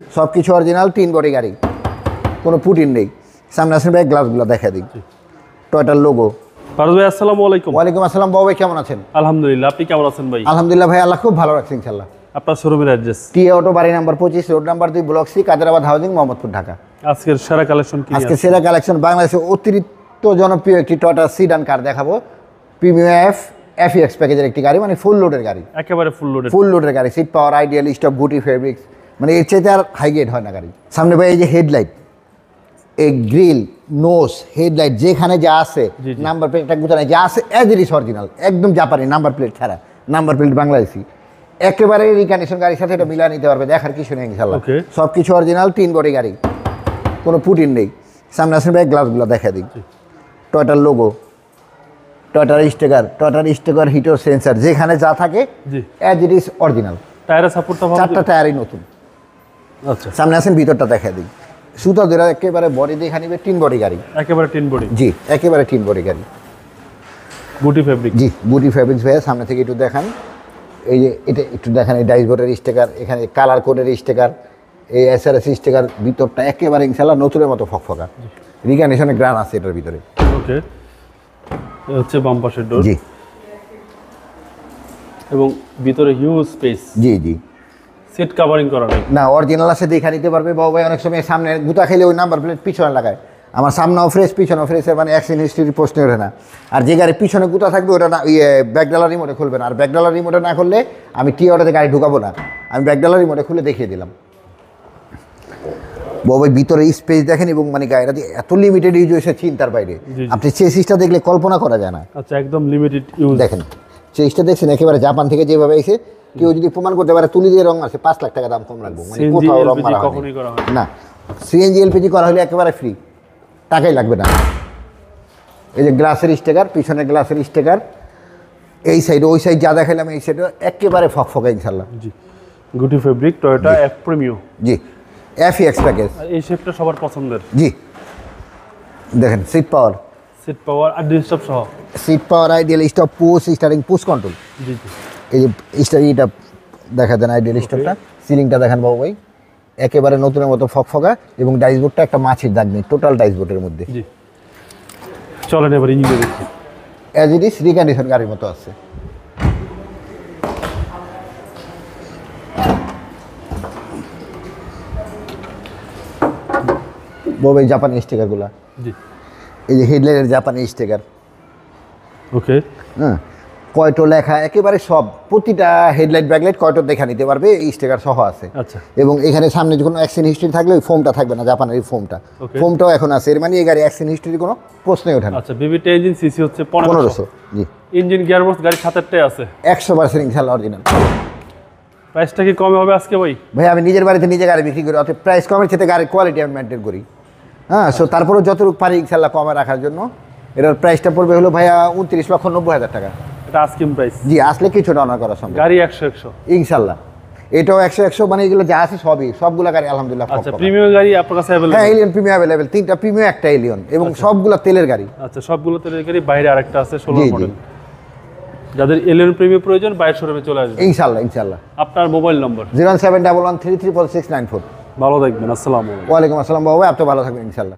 সব কিছু original, 3 body গাড়ি, কোনো পুটিন নেই। সামনে আসেন ভাই, গ্লাসগুলো দেখা দিই, টয়টার লোগো। ফারুজ ভাই আসসালামু আলাইকুম। ওয়ালাইকুম আসসালাম। বাবু ভাই কেমন আছেন? আলহামদুলিল্লাহ, আপনি কেমন আছেন ভাই? আলহামদুলিল্লাহ ভাই, আল্লাহ খুব ভালো রাখছে ইনশাল্লাহ। আপনার শোরুমের অ্যাড্রেস? টিএ অটো, বাড়ি number 25, road number 2, block C, Kaderabad housing, Mohammadpur, Dhaka. আজকের সেরা কালেকশন কি? আজকে সেরা কালেকশন বাংলাদেশের অতিরিক্ত জনপ্রিয় একটি টয়টা সিডান কার দেখাবো। প্রিমিয়াম এফএক্স প্যাকেজের একটি গাড়ি, মানে ফুল লোডের গাড়ি, একেবারে ফুল লোডের গাড়ি। সিট পাওয়ার, আইডিয়াল, স্টপ, গুটি ফেব্রিক্স, মানে এর চাইতে আর হাই গ্রেড হয় না গাড়ি। সামনে ভাই এই যে হেডলাইট, এই গ্রিল, নোজ, হেডলাইট যেখানে যা আছে, নাম্বার প্লেটটা গুছানো যা আছে অ্যাজ ইট ইজ অরিজিনাল, একদম জাপানি, নাম্বার প্লেট ছাড়া, নাম্বার প্লেট বাংলাদেশি, একেবারে রিকন্ডিশন গাড়ির সাথে এটা মিলিয়ে নিতে পারবে, দেখার কিছু নেই ইনশাল্লাহ। সব কিছু অরিজিনাল, 3 বডি গাড়ি, কোনো পুটিন নেই। সামনে আসেন ভাই, গ্লাসগুলো দেখা দিই, টয়টার লোগো, টয়টার স্টিকার, হিটো সেন্সার, যেখানে যা থাকে অ্যাজ ইট ইজ অরিজিনাল। টায়ারের সাপোর্টটা ভালো, 4টা টায়ারই নতুন। আচ্ছা, সামনে আসেন, ভিতরটা দেখা দিই, সুতা ধরে একেবারে বডি দেখা নিবে, 3 বডি গাড়ি, একেবারে 3 বডি। জি, একেবারে 3 বডি গাড়ি, গুটি ফেব্রিক। জি, গুটি ফেব্রিক্স ভাইয়া। সামনে থেকে একটু দেখান, এই যে এটা একটু দেখান, এই ডাইসবোর্ডের স্টিকার, এখানে কালার কোডের স্টিকার, এই এসআরএস স্টিকার, ভিতরটা একেবারে ইনশাল্লাহ নতুনের মতো ফকফকা, রিকন্ডিশনের গ্রান আছে এটার ভিতরে। ওকে, হচ্ছে বাম পাশের ডোর, জি, এবং ভিতরে হিউজ স্পেস। জি জি, সিট কভারিং করা নেই না, অরিজিনাল আছে, দেখা নিতে পারবে। বাবু ভাই অনেক সময় সামনে গুতা খেলে ওই নাম্বার প্লেট পিছনে লাগায়, আমার সামনেও ফ্রেশ, পিছনেও ফ্রেশ, মানে অ্যাক্সিডেন্ট হিস্ট্রির প্রশ্ন ওঠে না। আর যে গাড়ির পিছনে গুতা থাকবে ওটা না, ব্যাকডালার রিমোটে খুলবে না। আর ব্যাকডালার রিমোটে না খুললে আমি টি অটোতে গাড়ি ঢুকাবো না, আমি ব্যাকডালার রিমোটে খুলে দেখিয়ে দিলাম। বাবু ভাই ভিতরে স্পেস দেখেন, এবং মানে গাড়িটা এত লিমিটেড ইউজ হয়েছে চিন্তার বাইরে। আপনি চেসিসটা দেখলে কল্পনা করা যায় না। আচ্ছা, একদম লিমিটেড ইউজ। দেখেন চেসিসটা দেখছেন, একেবারে জাপান থেকে যেভাবে এসে, কেউ যদি প্রমাণ করতে পারে তুলি দিয়ে রং আছে, 5 লাখ টাকা দাম কম রাখবো, মানে কোথাও রং মারা হয় না। সিএনজি এলপিজি করা হলে একেবারে ফ্রি, টাকাই লাগবে না। এই যে গ্লাসের স্টিকার, পিছনে গ্লাসের স্টিকার, এই সাইডে ওই সাইড যা দেখালাম এই সাইডে একেবারে ফকফকা ইনশাল্লাহ। জি, গুটি ফেব্রিক, টয়োটা এফ প্রিমিয়াম। জি, এফএক্স প্যাকেজ। এই শেপটা সবার পছন্দের। জি, দেখেন সিট পাওয়ার আর ডিস্টার্ব সহ, seat power, ideal stop, push steering, push control. জি জি, এই যে স্টারিংটা দেখা দেন, আইডিয়াল স্টপটা, সিলিংটা দেখেন বাবু ভাই, একেবারে নতুনের মতো ফকফকা, এবং ডাইসবোর্ডটা একটা মাছির দাগ নেই টোটাল ডাইসবোর্ডের মধ্যে। জি, চলেন এবার ইঞ্জিন দেখি। অ্যাজ ইট ইজ রিকন্ডিশন গাড়ির মতো আছে। ববে জাপানি স্টিকারগুলা, জি, এই যে হেডলাইটের জাপানি স্টিকার। ওকে, হ্যাঁ, কয়টো লেখা, একেবারে সব, প্রতিটা হেডলাইট ব্যাকলাইট কয়টো দেখা নিতে পারবে, এই স্টিকার সহ আছে। আচ্ছা, এবং এখানে সামনে যখন অ্যাক্সিডেন্ট হিস্ট্রি থাকলে ওই ফোমটা থাকবে না, জাপানের এই ফোমটাও এখন আছে, এর মানে এই গাড়ি অ্যাক্সিডেন্ট হিস্ট্রির কোনো প্রশ্নই ওঠে না। আচ্ছা, বিবিটা ইঞ্জিন সিসি হচ্ছে 1500। জি, ইঞ্জিন গিয়ারবক্স গাড়ি 7-8টাই আছে, 100% ইনশাআল্লাহ অরিজিনাল। প্রাইসটা কি কমে হবে আজকে ভাই? ভাই আমি নিজের বাড়িতে নিজে গাড়ি বিক্রি করি, অর্থাৎ প্রাইস কমের সাথে গাড়ির কোয়ালিটি আমি মেনটেন করি। হ্যাঁ, সো তারপরেও যতটুকু পারি ইনশাল্লাহ কমে রাখার জন্য। এটার প্রাইসটা পড়বে হলো ভাইয়া 29,90,000 টাকা। এটা আস্কিং প্রাইস, জি, আসলে কিছুটা অনার করা সম্ভব। গাড়ি 100 ইনশাল্লাহ এটাও 100 মানে এগুলো যা আছে সবই, সবগুলা গাড়ি আলহামদুলিল্লাহ। আচ্ছা, প্রিমিয়াম গাড়ি আপনার কাছে अवेलेबल? হ্যাঁ, এলিয়ন প্রিমিয়াম अवेलेबल, 3টা প্রিমিয়াম, একটা এলিয়ন, এবং সবগুলা তেলের গাড়ি। আচ্ছা, সবগুলো তেলের গাড়ি, বাইরে আরেকটা আছে 16 মডেল। যাদের এলিয়ন প্রিমিয়াম প্রয়োজন বাইরে শোরুমে চলে আসবে ইনশাল্লাহ। আপনার মোবাইল নম্বর? 07111333694। ভালো থাকবেন, আসসালামু আলাইকুম। ওয়ালাইকুম আসসালাম বাবু, আপনি ভালো থাকবেন ইনশাল্লাহ।